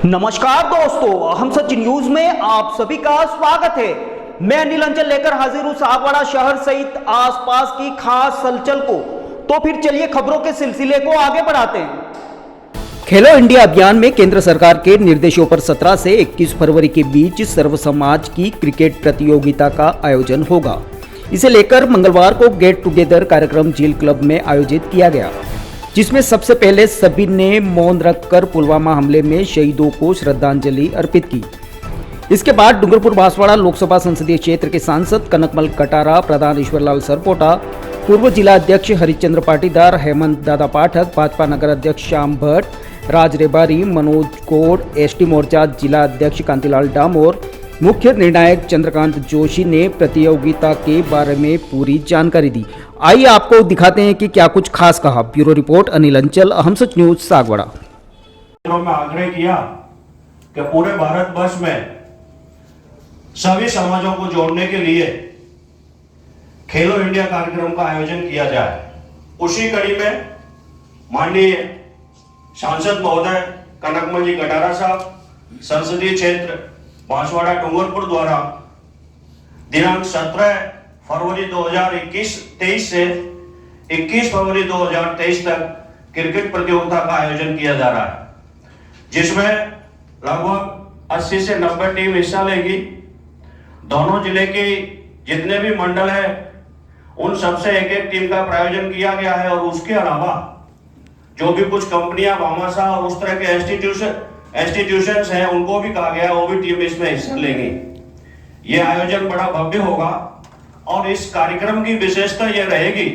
नमस्कार दोस्तों, हम सच न्यूज में आप सभी का स्वागत है। मैं अनिल अंचल लेकर हाजिर हूं सागवाड़ा शहर सहित आसपास की खास हलचल को। तो फिर चलिए खबरों के सिलसिले को आगे बढ़ाते हैं। खेलो इंडिया अभियान में केंद्र सरकार के निर्देशों पर 17 से 21 फरवरी के बीच सर्व समाज की क्रिकेट प्रतियोगिता का आयोजन होगा। इसे लेकर मंगलवार को गेट टुगेदर कार्यक्रम झील क्लब में आयोजित किया गया, जिसमें सबसे पहले सभी ने मौन रखकर पुलवामा हमले में शहीदों को श्रद्धांजलि अर्पित की। इसके बाद डूंगरपुर बांसवाड़ा लोकसभा संसदीय क्षेत्र के सांसद कनकमल कटारा, प्रधान ईश्वरलाल सरपोटा, पूर्व जिला अध्यक्ष हरिश्चंद्र पाटीदार, हेमंत दादा पाठक, भाजपा नगर अध्यक्ष श्याम भट्ट, राज रेबारी, मनोज कोड, एसटी मोर्चा जिला अध्यक्ष कांतिलाल डामोर, मुख्य निर्णायक चंद्रकांत जोशी ने प्रतियोगिता के बारे में पूरी जानकारी दी। आइए आपको दिखाते हैं कि क्या कुछ खास कहा। ब्यूरो रिपोर्ट अनिल अंचल, हम सच न्यूज सागवाड़ा। में आग्रह किया कि पूरे भारतवर्ष में सभी समाजों को जोड़ने के लिए खेलो इंडिया कार्यक्रम का आयोजन किया जाए। उसी कड़ी में माननीय सांसद महोदय कनकमल जी कटारा साहब, संसदीय क्षेत्र बांसवाड़ा डूंगरपुर द्वारा दिनांक 17 फरवरी 2023 से 21 फरवरी 2023 तक क्रिकेट प्रतियोगिता का आयोजन किया जा रहा है, जिसमें लगभग 80 से 90 टीम हिस्सा लेगी। दोनों जिले के जितने भी मंडल है उन सबसे एक एक टीम का प्रायोजन किया गया है, और उसके अलावा जो भी कुछ कंपनियां, भामाशाह और उस तरह के इंस्टीट्यूशंस हैं उनको भी कहा गया, वो भी टीम इसमें हिस्सा लेंगी। ये आयोजन बड़ा भव्य होगा और इस कार्यक्रम की विशेषता यह रहेगी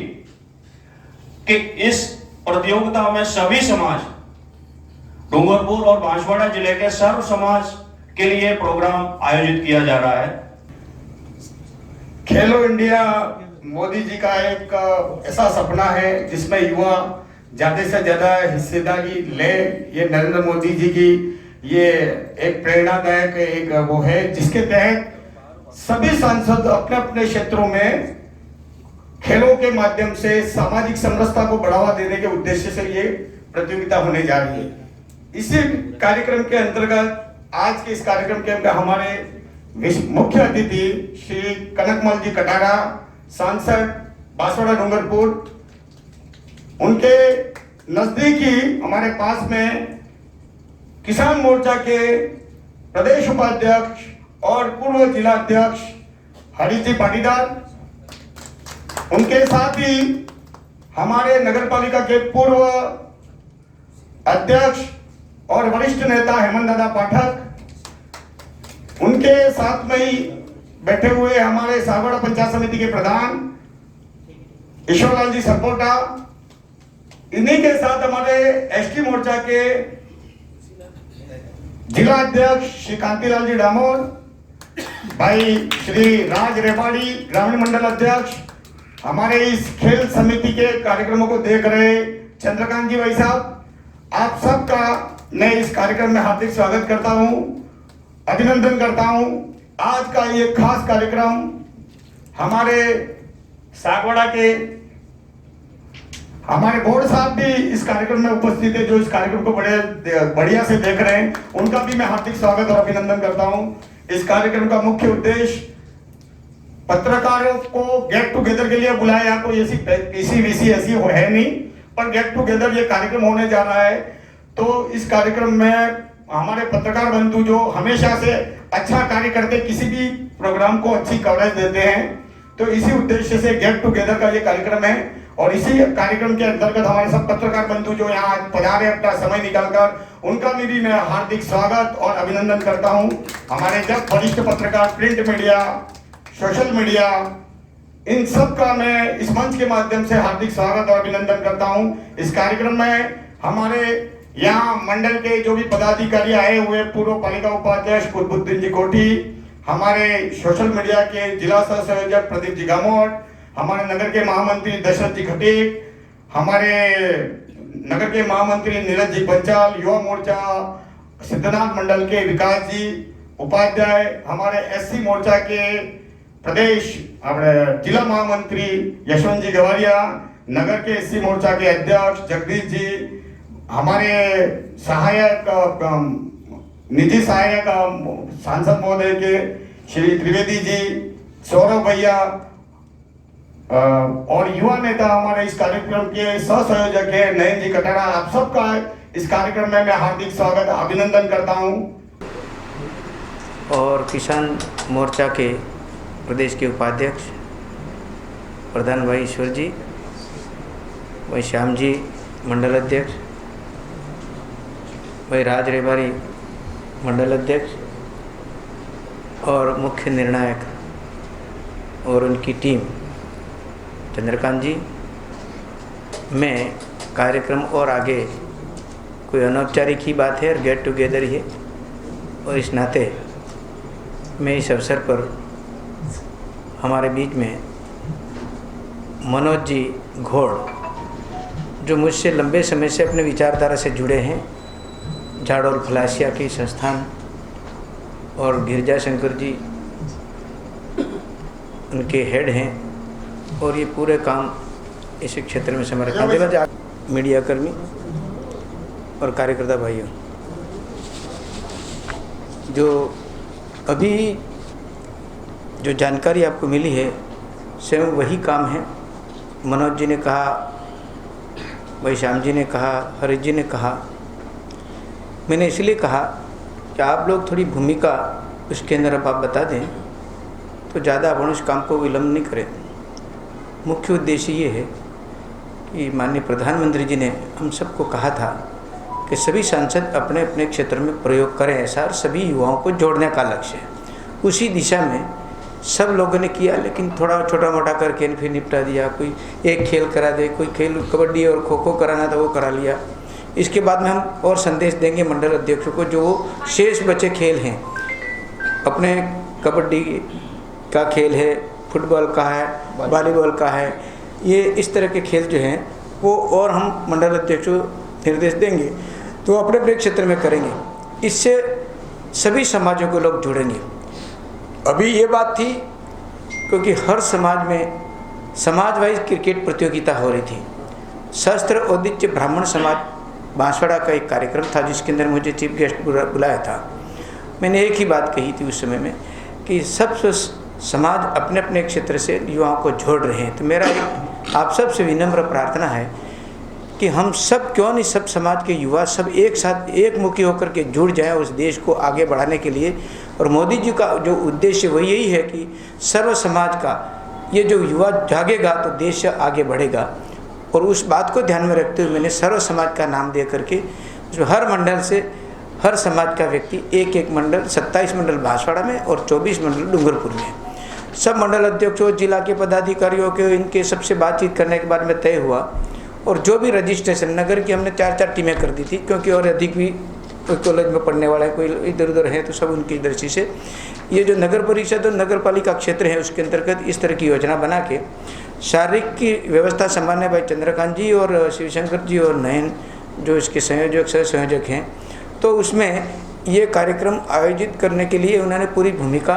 कि इस प्रतियोगिता में सभी समाज, डूंगरपुर और बांसवाड़ा जिले के सर्व समाज के लिए प्रोग्राम आयोजित किया जा रहा है। खेलो इंडिया मोदी जी का एक ऐसा सपना है जिसमें युवा ज्यादा से ज्यादा हिस्सेदारी ले। ये नरेंद्र मोदी जी की ये एक प्रेरणादायक एक वो है, जिसके तहत सभी सांसद अपने अपने क्षेत्रों में खेलों के माध्यम से सामाजिक समरसता को बढ़ावा देने के उद्देश्य से ये प्रतियोगिता होने जा रही है। इसी कार्यक्रम के अंतर्गत आज के इस कार्यक्रम के अंदर हमारे मुख्य अतिथि श्री कनकमल जी कटारा, सांसद बांसवाड़ा डूंगरपुर, उनके नजदीकी हमारे पास में किसान मोर्चा के प्रदेश उपाध्यक्ष और पूर्व जिला अध्यक्ष हरीश जी पाटीदार, उनके साथ ही हमारे नगरपालिका के पूर्व अध्यक्ष और वरिष्ठ नेता हेमंत दादा पाठक, उनके साथ में ही बैठे हुए हमारे सागवाड़ा पंचायत समिति के प्रधान ईश्वरलाल जी सरपोटा, इन्हीं के साथ हमारे एसटी मोर्चा के जिला अध्यक्ष श्री कांतिलाल जी डामोर, भाई श्री राज रेबाड़ी ग्रामीण मंडल अध्यक्ष, हमारे इस खेल समिति के कार्यक्रमों को देख रहे चंद्रकांत जी भाई साहब, आप सबका मैं इस कार्यक्रम में हार्दिक स्वागत करता हूं, अभिनंदन करता हूं। आज का ये खास कार्यक्रम हमारे सागवाड़ा के हमारे बोर्ड साहब भी इस कार्यक्रम में उपस्थित है, जो इस कार्यक्रम को बड़े बढ़िया से देख रहे हैं, उनका भी मैं हार्दिक स्वागत और अभिनंदन करता हूं। इस कार्यक्रम का मुख्य उद्देश्य पत्रकारों को गेट टुगेदर के लिए बुलाया, कोई ऐसी ऐसी है नहीं, पर गेट टुगेदर ये कार्यक्रम होने जा रहा है। तो इस कार्यक्रम में हमारे पत्रकार बंधु जो हमेशा से अच्छा कार्य करते, किसी भी प्रोग्राम को अच्छी कवरेज देते हैं, तो इसी उद्देश्य से गेट टुगेदर का ये कार्यक्रम है। और इसी कार्यक्रम के अंतर्गत हमारे सब पत्रकार बंधु जो यहाँ आज पधारे अपना समय निकालकर, उनका भी मैं हार्दिक स्वागत और अभिनंदन करता हूँ। हमारे जब वरिष्ठ पत्रकार, प्रिंट मीडिया, सोशल मीडिया, इन सब का मैं इस मंच के माध्यम से हार्दिक स्वागत और अभिनंदन करता हूँ। इस कार्यक्रम में हमारे यहाँ मंडल के जो भी पदाधिकारी आए हुए, पूर्व पालिका उपाध्यक्ष कुतुबुद्दीन जी कोठी, हमारे सोशल मीडिया के जिला सह संयोजक प्रदीप जी गामोट, हमारे नगर के महामंत्री दशरथ जी खटीक, हमारे नगर के महामंत्री नीरज जी पंचाल, युवा मोर्चा सिद्धनाथ मंडल के विकास जी उपाध्याय, हमारे एससी मोर्चा के प्रदेश जिला महामंत्री यशवंत जी गवारिया, नगर के एससी मोर्चा के अध्यक्ष जगदीश जी, हमारे सहायक निजी सहायक सांसद महोदय के श्री त्रिवेदी जी, सौरभ भैया और युवा नेता हमारे इस कार्यक्रम के सह संयोजक है नयन जी कटारा, आप सबका इस कार्यक्रम में मैं हार्दिक स्वागत अभिनंदन करता हूं। और किसान मोर्चा के प्रदेश के उपाध्यक्ष प्रधान भाई ईश्वर जी, भाई श्याम जी मंडल अध्यक्ष, भाई राज रेबारी मंडल अध्यक्ष और मुख्य निर्णायक और उनकी टीम चंद्रकांत जी। मैं कार्यक्रम और आगे कोई अनौपचारिक ही बात है और गेट टुगेदर ही है, और इस नाते मैं इस अवसर पर हमारे बीच में मनोज जी घोड़, जो मुझसे लंबे समय से अपने विचारधारा से जुड़े हैं, झाड़ोल खलासिया के संस्थान, और गिरजा शंकर जी उनके हेड हैं, और ये पूरे काम इस क्षेत्र में समर्पित हैं। मीडिया कर्मी और कार्यकर्ता भाइयों, जो अभी जो जानकारी आपको मिली है स्वयं वही काम है। मनोज जी ने कहा, भाई श्याम जी ने कहा, हरीश जी ने कहा, मैंने इसलिए कहा कि आप लोग थोड़ी भूमिका उसके अंदर अब आप बता दें तो ज़्यादा अपन उस काम को विलम्ब नहीं करें। मुख्य उद्देश्य ये है कि माननीय प्रधानमंत्री जी ने हम सबको कहा था कि सभी सांसद अपने अपने क्षेत्र में प्रयोग करें ऐसा, और सभी युवाओं को जोड़ने का लक्ष्य है। उसी दिशा में सब लोगों ने किया, लेकिन थोड़ा छोटा मोटा करके फिर निपटा दिया। कोई एक खेल करा दे, कोई खेल कबड्डी और खो खो कराना था वो करा लिया। इसके बाद में हम और संदेश देंगे मंडल अध्यक्षों को, जो वो शेष बचे खेल हैं, अपने कबड्डी का खेल है, फुटबॉल का है, वॉलीबॉल का है, ये इस तरह के खेल जो हैं वो और हम मंडल अध्यक्षों को निर्देश देंगे तो अपने अपने क्षेत्र में करेंगे। इससे सभी समाजों को लोग जुड़ेंगे। अभी ये बात थी क्योंकि हर समाज में समाज वाइज क्रिकेट प्रतियोगिता हो रही थी। शस्त्र औदित्य ब्राह्मण समाज बांसवाड़ा का एक कार्यक्रम था जिसके अंदर मुझे चीफ गेस्ट बुलाया था। मैंने एक ही बात कही थी उस समय में कि सब समाज अपने अपने क्षेत्र से युवाओं को जोड़ रहे हैं। तो मेरा एक आप सब से विनम्र प्रार्थना है कि हम सब क्यों नहीं, सब समाज के युवा सब एक साथ एक मुखी होकर के जुड़ जाएं उस देश को आगे बढ़ाने के लिए। और मोदी जी का जो उद्देश्य वो यही है कि सर्व समाज का ये जो युवा जागेगा तो देश आगे बढ़ेगा। और उस बात को ध्यान में रखते हुए मैंने सर्व समाज का नाम दे करके जो हर मंडल से हर समाज का व्यक्ति एक एक मंडल 27 मंडल बांसवाड़ा में और 24 मंडल डूंगरपुर में, सब मंडल अध्यक्षों जिला के पदाधिकारियों के इनके सबसे बातचीत करने के बाद में तय हुआ। और जो भी रजिस्ट्रेशन नगर की हमने 4-4 टीमें कर दी थी, क्योंकि और अधिक भी कोई कॉलेज में पढ़ने वाला है, कोई इधर उधर है, तो सब उनकी दृष्टि से ये जो नगर परिषद और नगर पालिका क्षेत्र है उसके अंतर्गत इस तरह की योजना बना के शारीरिक की व्यवस्था संभालने भाई चंद्रकांत जी और शिवशंकर जी और नयन जो इसके संयोजक सह संयोजक हैं, तो उसमें ये कार्यक्रम आयोजित करने के लिए उन्होंने पूरी भूमिका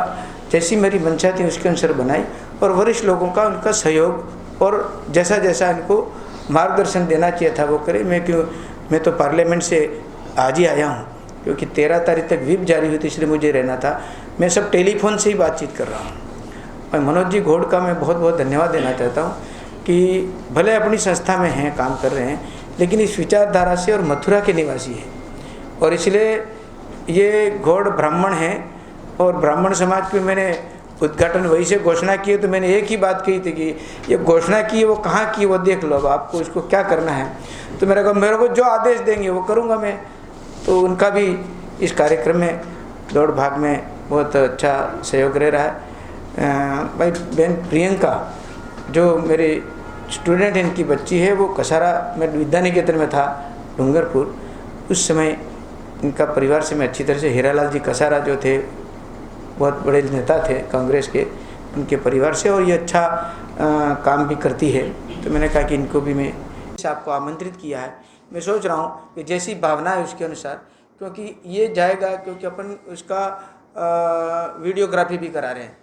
जैसी मेरी मंशा थी उसके अनुसार बनाई। और वरिष्ठ लोगों का उनका सहयोग और जैसा जैसा इनको मार्गदर्शन देना चाहिए था वो करे। मैं तो पार्लियामेंट से आज ही आया हूँ क्योंकि 13 तारीख तक व्हिप जारी हुई थी, इसलिए मुझे रहना था। मैं सब टेलीफोन से ही बातचीत कर रहा हूँ। मैं मनोज जी घोड़ का मैं बहुत बहुत धन्यवाद देना चाहता हूँ कि भले अपनी संस्था में हैं, काम कर रहे हैं, लेकिन इस विचारधारा से और मथुरा के निवासी हैं, और इसलिए ये घोड़ ब्राह्मण हैं। और ब्राह्मण समाज पे मैंने उद्घाटन वही से घोषणा की, तो मैंने एक ही बात कही थी कि ये घोषणा की है वो कहाँ की वो देख लो, अब आपको इसको क्या करना है। तो मेरे को जो आदेश देंगे वो करूँगा मैं। तो उनका भी इस कार्यक्रम में दौड़ भाग में बहुत अच्छा सहयोग रह रहा है। भाई बहन प्रियंका जो मेरे स्टूडेंट हैं, इनकी बच्ची है, वो कसारा में विद्या निकेतन में था डूंगरपुर, उस समय इनका परिवार से मैं अच्छी तरह से, हीरालाल जी कसारा जो थे बहुत बड़े नेता थे कांग्रेस के, उनके परिवार से, और ये अच्छा काम भी करती है। तो मैंने कहा कि इनको भी मैं आपको आमंत्रित किया है। मैं सोच रहा हूँ कि जैसी भावना है उसके अनुसार, क्योंकि ये जाएगा, क्योंकि अपन उसका वीडियोग्राफी भी करा रहे हैं,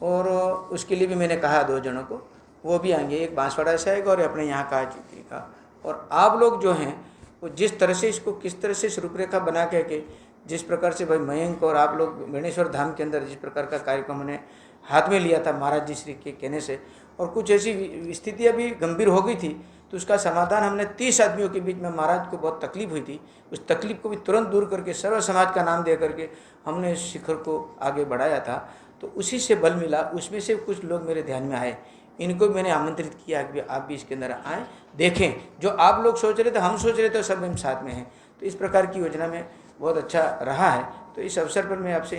और उसके लिए भी मैंने कहा 2 जनों को, वो भी आएंगे, एक बांसवाड़ा से आएगा और अपने यहाँ का चित्री का। और आप लोग जो हैं वो जिस तरह से इसको, किस तरह से रूपरेखा बना के, जिस प्रकार से भाई मयंक और आप लोग बेणेश्वर धाम के अंदर जिस प्रकार का कार्यक्रम उन्हें हाथ में लिया था महाराज जी श्री के कहने से, और कुछ ऐसी स्थितियाँ भी गंभीर हो गई थी, तो उसका समाधान हमने 30 आदमियों के बीच में, महाराज को बहुत तकलीफ हुई थी, उस तकलीफ को भी तुरंत दूर करके सर्व समाज का नाम दे करके हमने इस शिखर को आगे बढ़ाया था। तो उसी से बल मिला, उसमें से कुछ लोग मेरे ध्यान में आए, इनको मैंने आमंत्रित किया कि आप भी इसके अंदर आएँ, देखें जो आप लोग सोच रहे थे, हम सोच रहे थे, सब हम साथ में हैं। तो इस प्रकार की योजना में बहुत अच्छा रहा है। तो इस अवसर पर मैं आपसे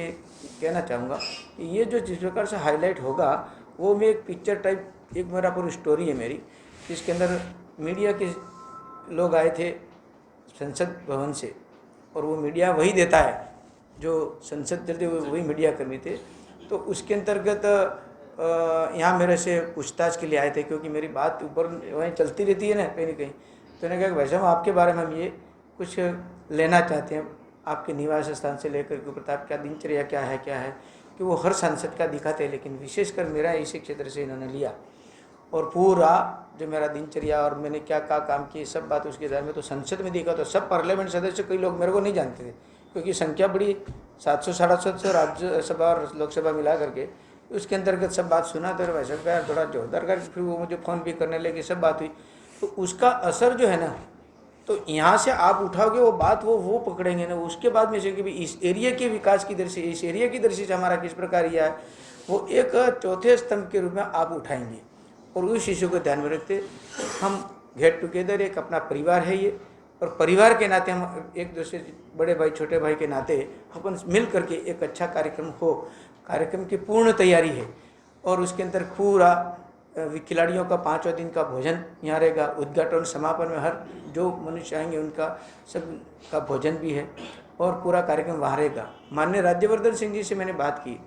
कहना चाहूँगा कि ये जो जिस प्रकार से हाईलाइट होगा, वो मैं एक पिक्चर टाइप, एक मेरा पूरी स्टोरी है मेरी, इसके अंदर मीडिया के लोग आए थे संसद भवन से, और वो मीडिया वही देता है जो संसद चलते हुए, वही मीडिया कर्मी थे। तो उसके अंतर्गत यहाँ मेरे से पूछताछ के लिए आए थे, क्योंकि मेरी बात ऊपर वहीं चलती रहती है ना कहीं ना कहीं। तो उन्होंने कहा कि भाई साहब आपके बारे में हम ये कुछ लेना चाहते हैं, आपके निवास स्थान से लेकर के प्रताप क्या दिनचर्या क्या है कि वो हर सांसद का दिखाते हैं, लेकिन विशेषकर मेरा इसी क्षेत्र से इन्होंने लिया, और पूरा जो मेरा दिनचर्या और मैंने क्या काम किए सब बात उसके बारे में। तो संसद में देखा तो सब पार्लियामेंट सदस्य, कई लोग मेरे को नहीं जानते थे, क्योंकि संख्या बड़ी 700-750 राज्यसभा और लोकसभा मिला करके, उसके अंतर्गत सब बात सुना। तो वैसे यार थोड़ा जोरदार कर, फिर वो मुझे फ़ोन भी करने लगे, सब बात हुई। तो उसका असर जो है ना, तो यहाँ से आप उठाओगे वो बात, वो पकड़ेंगे ना, उसके बाद में से कि इस एरिया के विकास की दृष्टि, इस एरिया की दृष्टि से हमारा किस प्रकार यह है, वो एक चौथे स्तंभ के रूप में आप उठाएंगे। और उस इश्यू को ध्यान में रखते हम गेट टुगेदर, एक अपना परिवार है ये, और परिवार के नाते हम एक दूसरे बड़े भाई छोटे भाई के नाते अपन मिल करके एक अच्छा कार्यक्रम हो। कार्यक्रम की पूर्ण तैयारी है, और उसके अंदर पूरा खिलाड़ियों का 5वां दिन का भोजन यहाँ रहेगा। उद्घाटन समापन में हर जो मनुष्य आएंगे उनका सब का भोजन भी है, और पूरा कार्यक्रम वहाँ रहेगा। माननीय राज्यवर्धन सिंह जी से मैंने बात की,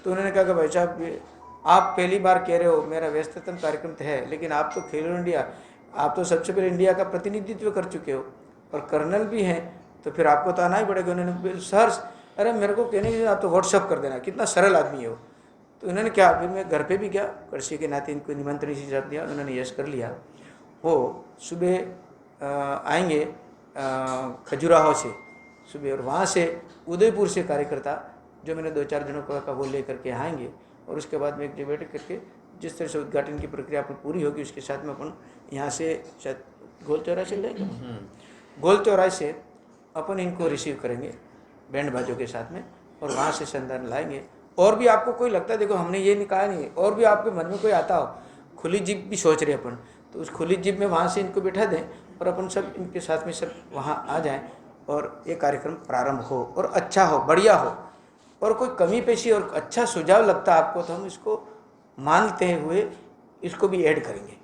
तो उन्होंने कहा कि भाई साहब आप पहली बार कह रहे हो, मेरा व्यस्ततम कार्यक्रम तो है, लेकिन आप तो खेलो इंडिया, आप तो सबसे पहले इंडिया का प्रतिनिधित्व कर चुके हो और कर्नल भी हैं, तो फिर आपको तो आना ही पड़ेगा। उन्होंने सर, अरे मेरे को कहने के आप तो व्हाट्सअप कर देना, कितना सरल आदमी है वो। तो उन्होंने क्या, फिर मैं घर पे भी गया, कृषि के नाते इनको निमंत्रण से जब दिया, उन्होंने यश कर लिया। वो सुबह आएंगे खजुराहो से सुबह, और वहाँ से उदयपुर से कार्यकर्ता जो मैंने 2-4 जनों को कहा वो ले करके आएंगे, और उसके बाद में एक जो बैठक करके जिस तरह से उद्घाटन की प्रक्रिया अपन पूरी होगी, उसके साथ में अपन यहाँ से शायद गोल चौराहे से लेंगे, गोल चौराहे से अपन इनको रिसीव करेंगे बैंड बाजों के साथ में, और वहाँ से संदान लाएंगे। और भी आपको कोई लगता है, देखो हमने ये नहीं कहा नहीं, और भी आपके मन में कोई आता हो, खुली जिप भी सोच रहे अपन, तो उस खुली जिप में वहाँ से इनको बिठा दें, और अपन सब इनके साथ में सब वहाँ आ जाएं, और ये कार्यक्रम प्रारंभ हो, और अच्छा हो, बढ़िया हो। और कोई कमी पेशी और अच्छा सुझाव लगता है आपको, तो हम इसको मानते हुए इसको भी ऐड करेंगे।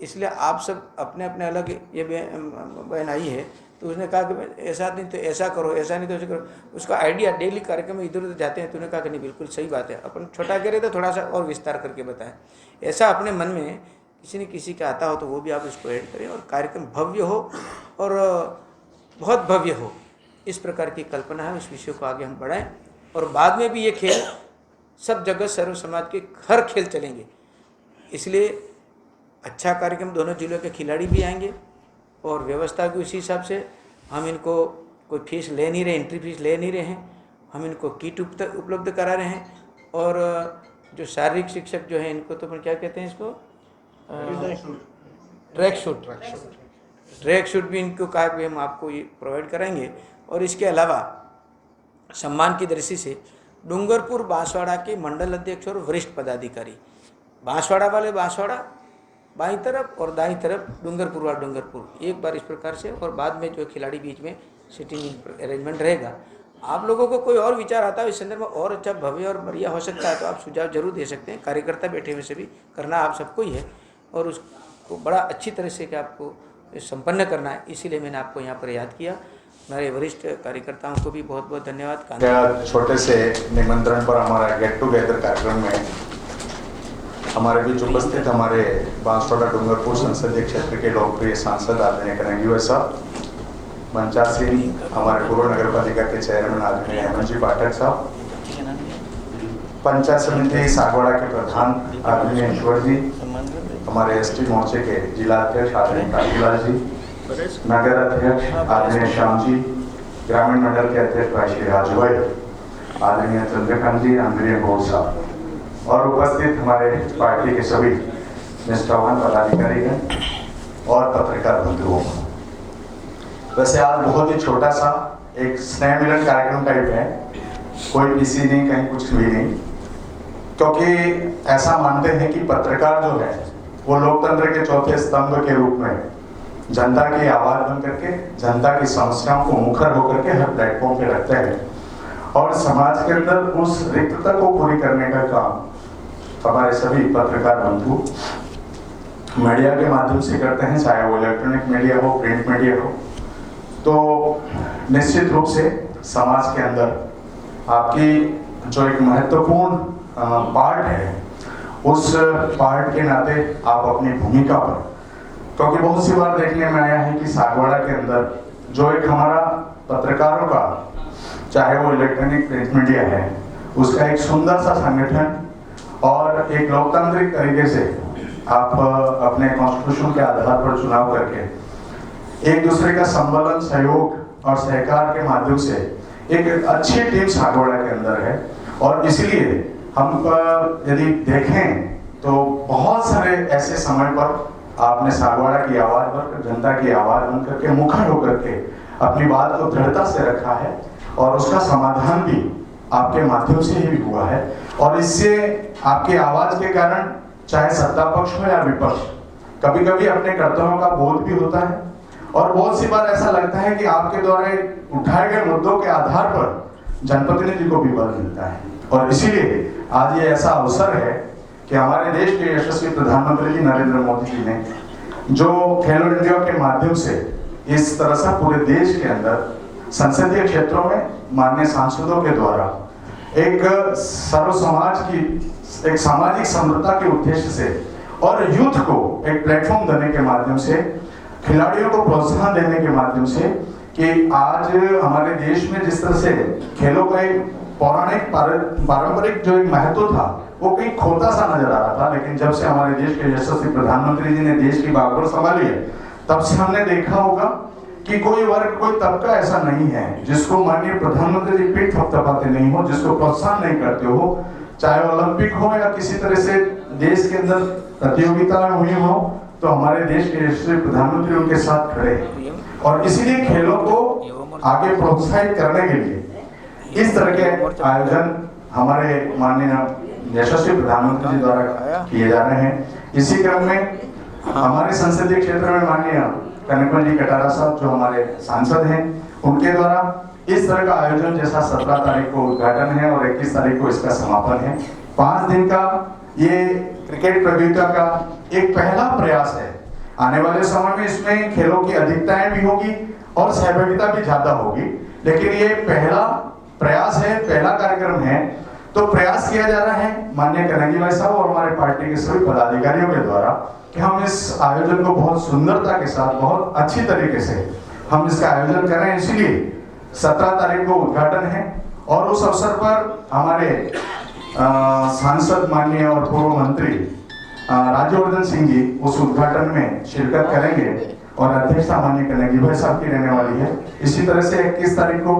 इसलिए आप सब अपने अपने अलग, ये बहन आई है, तो उसने कहा कि ऐसा नहीं तो ऐसा करो, ऐसा नहीं तो ऐसा करो, उसका आइडिया डेली कार्यक्रम में इधर उधर जाते हैं। तो उन्होंने कहा कि नहीं बिल्कुल सही बात है, अपन छोटा कह रहे तो थोड़ा सा और विस्तार करके बताएं। ऐसा अपने मन में किसी न किसी का आता हो तो वो भी आप इसको ऐड करें, और कार्यक्रम भव्य हो और बहुत भव्य हो, इस प्रकार की कल्पना है। उस विषय को आगे हम बढ़ाएं, और बाद में भी ये खेल सब जगह सर्व समाज के हर खेल चलेंगे। इसलिए अच्छा कार्यक्रम, दोनों जिलों के खिलाड़ी भी आएंगे, और व्यवस्था की उसी हिसाब से हम इनको कोई फीस ले नहीं रहे, एंट्री फीस ले नहीं रहे हैं, हम इनको किट उपलब्ध करा रहे हैं। और जो शारीरिक शिक्षक जो है, इनको तो अपन क्या कहते हैं, इसको ट्रैक शूट भी इनको कहा कि हम आपको ये प्रोवाइड कराएंगे। और इसके अलावा सम्मान की दृष्टि से डूंगरपुर बांसवाड़ा के मंडल अध्यक्ष और वरिष्ठ पदाधिकारी, बांसवाड़ा वाले बांसवाड़ा बाईं तरफ और दाईं तरफ डूंगरपुर वाला डूंगरपुर, एक बार इस प्रकार से। और बाद में जो खिलाड़ी बीच में सिटिंग अरेंजमेंट रहेगा। आप लोगों को कोई और विचार आता है इस संदर्भ में, और अच्छा भव्य और बढ़िया हो सकता है, तो आप सुझाव जरूर दे सकते हैं। कार्यकर्ता बैठे हुए से भी करना आप सबको ही है, और उसको बड़ा अच्छी तरह से कि आपको संपन्न करना है, इसीलिए मैंने आपको यहाँ पर याद किया। हमारे वरिष्ठ कार्यकर्ताओं को भी बहुत बहुत धन्यवाद। क्या छोटे से निमंत्रण पर हमारा गेट टुगेदर कार्यक्रम में हमारे बीच उपस्थित हमारे बांसवाड़ा डूंगरपुर संसदीय क्षेत्र के लोकप्रिय सांसद आदरणीय कन्हैया साहब, मंचासी हमारे पूर्व नगर पालिका के चेयरमैन आदरणीय हेमंत जी पाठक साहब, पंचायत समिति सागवाड़ा के प्रधान आदरणीय ईश्वर जी, हमारे एसटी मोर्चे के जिला अध्यक्ष आदरणीय काशीलाल जी, नगर अध्यक्ष आदरणीय श्याम जी, ग्रामीण मंडल के अध्यक्ष भाई श्री राजू भाई, आदरणीय चंद्रकांत जी, आदरणीय गौड़ साहब और उपस्थित हमारे पार्टी के सभी निष्ठावान पदाधिकारी और पत्रकार बंधुओं। वैसे आज बहुत ही छोटा सा एक स्नेह मिलन कार्यक्रम टाइप है, कोई किसी नहीं, कहीं कुछ भी नहीं, क्योंकि ऐसा मानते हैं कि पत्रकार जो है वो लोकतंत्र के चौथे स्तंभ के रूप में जनता की आवाज बन करके जनता की समस्याओं को मुखर होकर के हर प्लेटफॉर्म पे रखते हैं और समाज के अंदर उस रिक्तता को पूरी करने का काम हमारे सभी पत्रकार बंधु मीडिया के माध्यम से करते हैं, चाहे वो इलेक्ट्रॉनिक मीडिया हो, प्रिंट मीडिया हो। तो निश्चित रूप से समाज के अंदर आपकी जो एक महत्वपूर्ण पार्ट है, उस पार्ट के नाते आप अपनी भूमिका पर, क्योंकि बहुत सी बार देखने में आया है कि सागवाड़ा के अंदर जो एक हमारा पत्रकारों का, चाहे वो इलेक्ट्रॉनिक प्रिंट मीडिया है, उसका एक सुंदर सा संगठन और एक लोकतांत्रिक तरीके से आप अपने कॉन्स्टिट्यूशन के आधार पर चुनाव करके एक दूसरे का संबलन, सहयोग और सहकार के माध्यम से एक अच्छी टीम सागवाड़ा के अंदर है। और इसलिए हम यदि देखें तो बहुत सारे ऐसे समय पर आपने सागवाड़ा की आवाज पर, जनता की आवाज बन करके मुखर होकर के अपनी बात को दृढ़ता से रखा है और उसका समाधान भी आपके माध्यम से ही हुआ है। और इससे आपकी आवाज के कारण चाहे सत्ता पक्ष हो या विपक्ष, कभी कभी अपने कर्तव्यों का बोध भी होता है और बहुत सी बार ऐसा लगता है कि आपके द्वारा उठाए गए मुद्दों के आधार पर जनप्रतिनिधि को भी बल मिलता है। और इसीलिए आज ये ऐसा अवसर है कि हमारे देश के यशस्वी प्रधानमंत्री जी नरेंद्र मोदी जी ने जो खेलो इंडिया के माध्यम से इस तरह से पूरे देश के अंदर संसदीय क्षेत्रों में माननीय सांसदों के द्वारा एक सर्व समाज की एक सामाजिक समृद्धता के उद्देश्य से और यूथ को एक प्लेटफॉर्म देने के माध्यम से, खिलाड़ियों को प्रोत्साहन देने के माध्यम से, कि आज हमारे देश में जिस तरह से खेलों का एक पौराणिक पारंपरिक जो एक महत्व था वो कहीं खोता सा नजर आ रहा था, लेकिन जब से हमारे देश के यशस्वी प्रधानमंत्री जी ने देश की बागडोर संभाली है, तब से हमने देखा होगा कि कोई वर्ग, कोई तबका ऐसा नहीं है जिसको माननीय प्रधानमंत्री जी पीठ थपथपाते नहीं हो, जिसको प्रोत्साहन नहीं करते हो, चाहे ओलंपिक हो या किसी तरह से देश के अंदर प्रतियोगिताएं हुई हो, तो हमारे देश के यशस्वी प्रधानमंत्री उनके साथ खड़े हैं। और इसीलिए खेलों को आगे प्रोत्साहित करने के लिए इस तरह के आयोजन हमारे माननीय यशस्वी प्रधानमंत्री जी द्वारा किए जा रहे हैं। इसी क्रम में हमारे संसदीय क्षेत्र में माननीय कनकमल जी कटारा साहब जो हमारे सांसद हैं, उनके द्वारा इस तरह का आयोजन, जैसा 17 तारीख को उद्घाटन है और 21 तारीख को इसका समापन है, 5 दिन का ये क्रिकेट प्रतियोगिता का एक पहला प्रयास है। आने वाले समय में इसमें खेलों की अधिकताएं भी होगी और सहभागिता भी ज्यादा होगी, लेकिन ये पहला प्रयास है, पहला कार्यक्रम है। तो प्रयास किया जा रहा है माननीय कन्हैया भाई साहब और हमारे पार्टी के सभी पदाधिकारियों के द्वारा कि हम इस आयोजन को बहुत सुंदरता के साथ, बहुत अच्छी तरीके से हम इसका आयोजन कर रहे हैं। इसलिए 17 तारीख को उद्घाटन है और उस अवसर पर हमारे सांसद माननीय और पूर्व मंत्री राज्यवर्धन सिंह जी उस उद्घाटन में शिरकत करेंगे और अध्यक्षता माननीय कन्हैया भाई साहब की रहने वाली है। इसी तरह से 21 तारीख को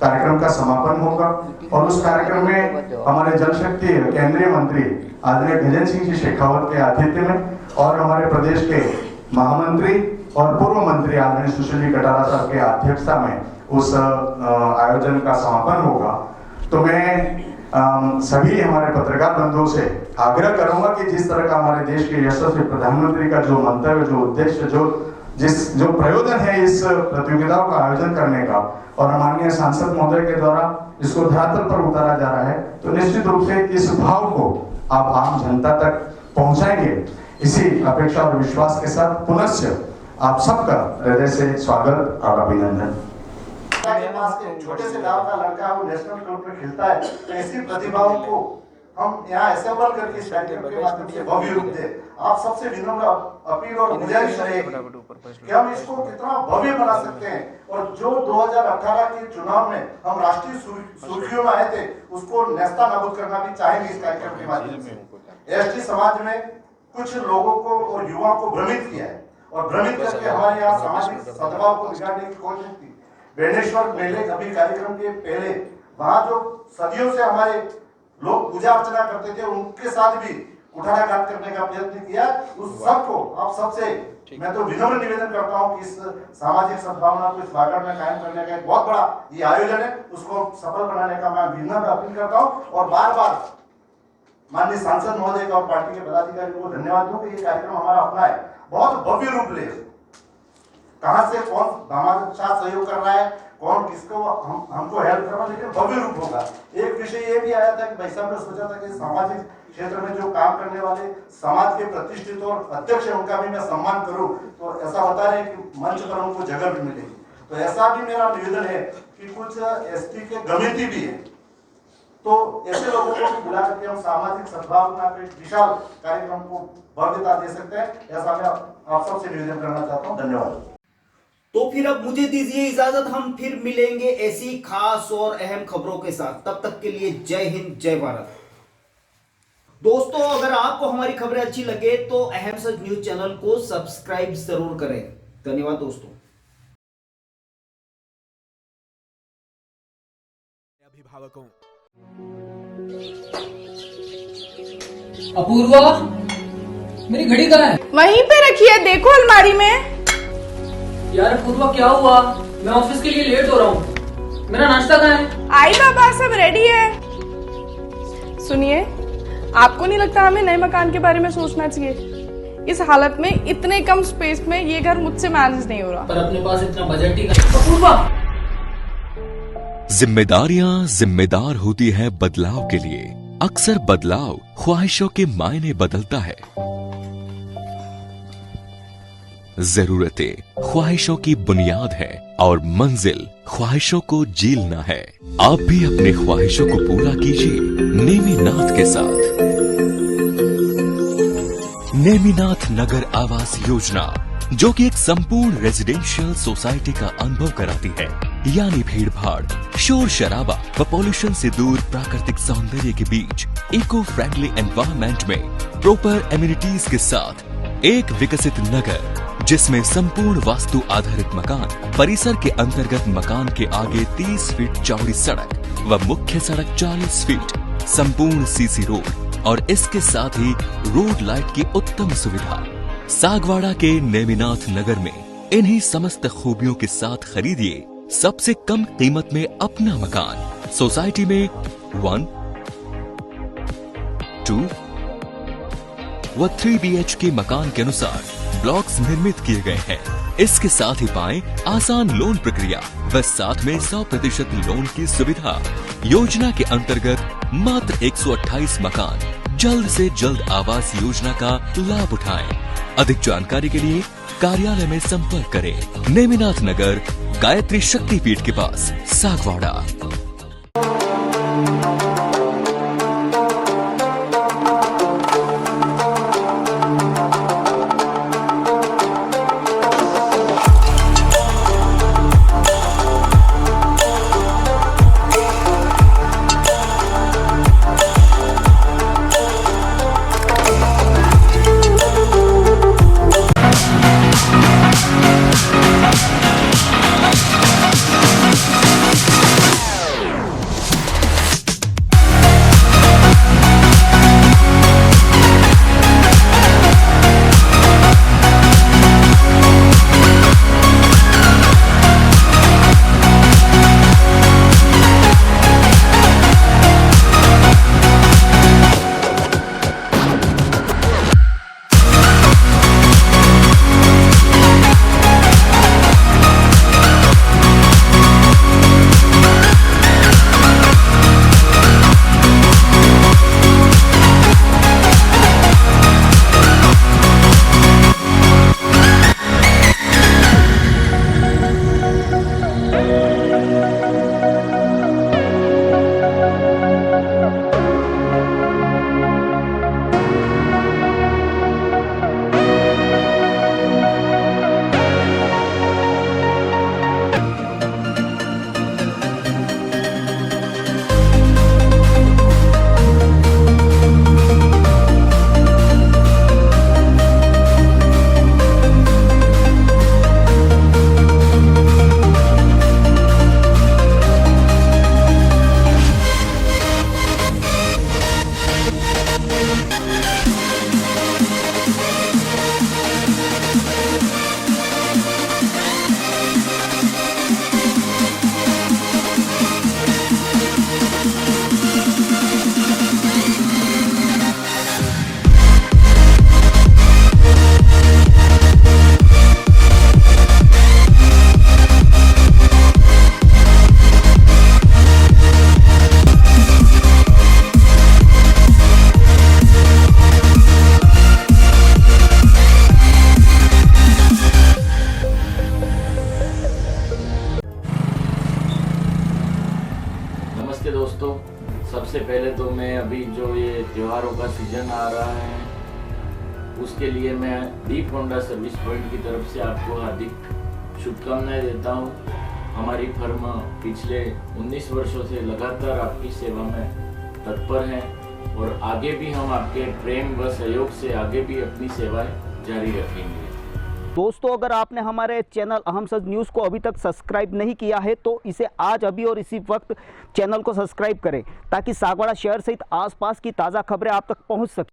कार्यक्रम का समापन होगा और उस कार्यक्रम में हमारे जल शक्ति केंद्रीय मंत्री आदरणीय गजेंद्र सिंह जी शेखावत के आतिथ्य में और हमारे प्रदेश के महामंत्री और पूर्व मंत्री आदरणीय सुशील जी कटारा साहब के अध्यक्षता में उस आयोजन का समापन होगा। तो मैं सभी हमारे पत्रकार बंधुओं से आग्रह करूंगा कि जिस तरह का हमारे देश के यशस्वी प्रधानमंत्री का जो मंतव्य, जो उद्देश्य, जो प्रयोजन है इस प्रतियोगिताओं का आयोजन करने का और माननीय सांसद महोदय के द्वारा इसको धरातल पर उतारा जा रहा है, तो निश्चित रूप से इस भाव को आप आम जनता तक पहुंचाएंगे। इसी अपेक्षा और विश्वास के साथ पुनश्च आप सबका हृदय से स्वागत और अभिनंदन। पिता के पास के छोटे से गांव का लड़का वो नेशनल क्लब में खेलता है, तो ऐसी प्रतिभाओं को हम यहाँ असेंबल करके इस कार्यक्रम के माध्यम से भव्य रूप दे। आप सबसे विनम्र अपील और गुजारिश है कि हम इसको कितना भव्य बना सकते हैं, और जो 2018 के चुनाव में हम राष्ट्रीय सुर्खियों में आए थे उसको नेस्ता नाबूद करना भी चाहेंगे इस कार्यक्रम के माध्यम से। एसटी समाज में कुछ लोगों को और युवाओं को भ्रमित किया है, और भ्रमित करके हमारे यहाँ सामाजिक सद्भाव को बिगाड़ने की कोशिश की। बेणेश्वर मेले अभी कार्यक्रम के पहले वहाँ जो सदियों से हमारे लोग पूजा अर्चना करते थे उनके साथ भी कुठाराघात करने का प्रयत्न किया। उस सबको आप सबसे मैं तो विनम्र निवेदन करता हूँ कि इस सामाजिक सद्भावना को इस वागड़ में कायम करने का एक बहुत बड़ा ये आयोजन है, उसको सफल बनाने का मैं विनम्र अपील करता हूँ। और बार बार माननीय सांसद महोदय और पार्टी के पदाधिकारियों को धन्यवाद दूं कि ये कार्यक्रम हमारा अपना है, बहुत भव्य रूप ले। कहां से कौन दामाद शाह सहयोग कर रहा है, कौन किसको हमको हेल्प कर रहा है, लेकिन भव्य रूप होगा। एक विषय ये भी आया था कि भाई साहब ने सोचा था कि सामाजिक क्षेत्र में जो काम करने वाले समाज के प्रतिष्ठित और अध्यक्ष है उनका भी मैं सम्मान करूं, तो ऐसा बता रहे कि मंच पर उनको जगह भी मिलेगी। तो ऐसा भी मेरा निवेदन है कि कुछ एसटी के गमिति भी है, तो ऐसे लोगों को भी बुला करके हम सामाजिक सद्भावना पे विशाल कार्यक्रम को भव्यता दे सकते हैं, ऐसा मैं आप सबसे निवेदन करना चाहता हूं। धन्यवाद। तो फिर अब मुझे दीजिए इजाजत, हम फिर मिलेंगे ऐसी खास और अहम खबरों के साथ। तब तक के लिए जय हिंद, जय भारत। दोस्तों, अगर आपको हमारी खबरें अच्छी लगे तो अहम सच न्यूज चैनल को सब्सक्राइब जरूर करें। धन्यवाद दोस्तों। अभिभावकों, अपूर्वा, मेरी घड़ी कहाँ है? वहीं पे रखी है, देखो अलमारी में। यार अपूर्वा, क्या हुआ? मैं ऑफिस के लिए लेट हो रहा हूँ। मेरा नाश्ता कहाँ है? आई बाबा, सब रेडी है। सुनिए, आपको नहीं लगता हमें नए मकान के बारे में सोचना चाहिए? इस हालत में इतने कम स्पेस में ये घर मुझसे मैनेज नहीं हो रहा। पर अपने पास इतना बजट ही नहीं। अपूर्वा, जिम्मेदारियां जिम्मेदार होती है बदलाव के लिए। अक्सर बदलाव ख्वाहिशों के मायने बदलता है। जरूरतें ख्वाहिशों की बुनियाद है और मंजिल ख्वाहिशों को जीलना है। आप भी अपने ख्वाहिशों को पूरा कीजिए नेमीनाथ के साथ। नेमीनाथ नगर आवास योजना, जो कि एक संपूर्ण रेजिडेंशियल सोसाइटी का अनुभव कराती है, यानी भीड़ भाड़, शोर शराबा व पॉल्यूशन से दूर प्राकृतिक सौंदर्य के बीच इको फ्रेंडली एनवायरनमेंट में प्रॉपर एमिनिटीज के साथ एक विकसित नगर, जिसमें संपूर्ण वास्तु आधारित मकान, परिसर के अंतर्गत मकान के आगे 30 फीट चौड़ी सड़क व मुख्य सड़क 40 फीट, संपूर्ण सीसी रोड और इसके साथ ही रोड लाइट की उत्तम सुविधा। सागवाड़ा के नेमिनाथ नगर में इन्हीं समस्त खूबियों के साथ खरीदिए सबसे कम कीमत में अपना मकान। सोसाइटी में 1, 2 व 3 BHK मकान के अनुसार ब्लॉक्स निर्मित किए गए हैं। इसके साथ ही पाएं आसान लोन प्रक्रिया व साथ में 100% लोन की सुविधा। योजना के अंतर्गत मात्र 128 मकान जल्द से जल्द आवास योजना का लाभ उठाएं। अधिक जानकारी के लिए कार्यालय में संपर्क करें। नेमिनाथ नगर, गायत्री शक्तिपीठ के पास, सागवाड़ा। दोस्तों, सबसे पहले तो मैं अभी जो ये त्योहारों का सीजन आ रहा है उसके लिए मैं दीप होंडा सर्विस पॉइंट की तरफ से आपको हार्दिक शुभकामनाएं देता हूं। हमारी फर्म पिछले 19 वर्षों से लगातार आपकी सेवा में तत्पर है और आगे भी हम आपके प्रेम व सहयोग से आगे भी अपनी सेवाएं जारी रखेंगे। दोस्तों, अगर आपने हमारे चैनल अहम सच न्यूज़ को अभी तक सब्सक्राइब नहीं किया है तो इसे आज अभी और इसी वक्त चैनल को सब्सक्राइब करें ताकि सागवाड़ा शहर सहित आसपास की ताज़ा खबरें आप तक पहुंच सकें।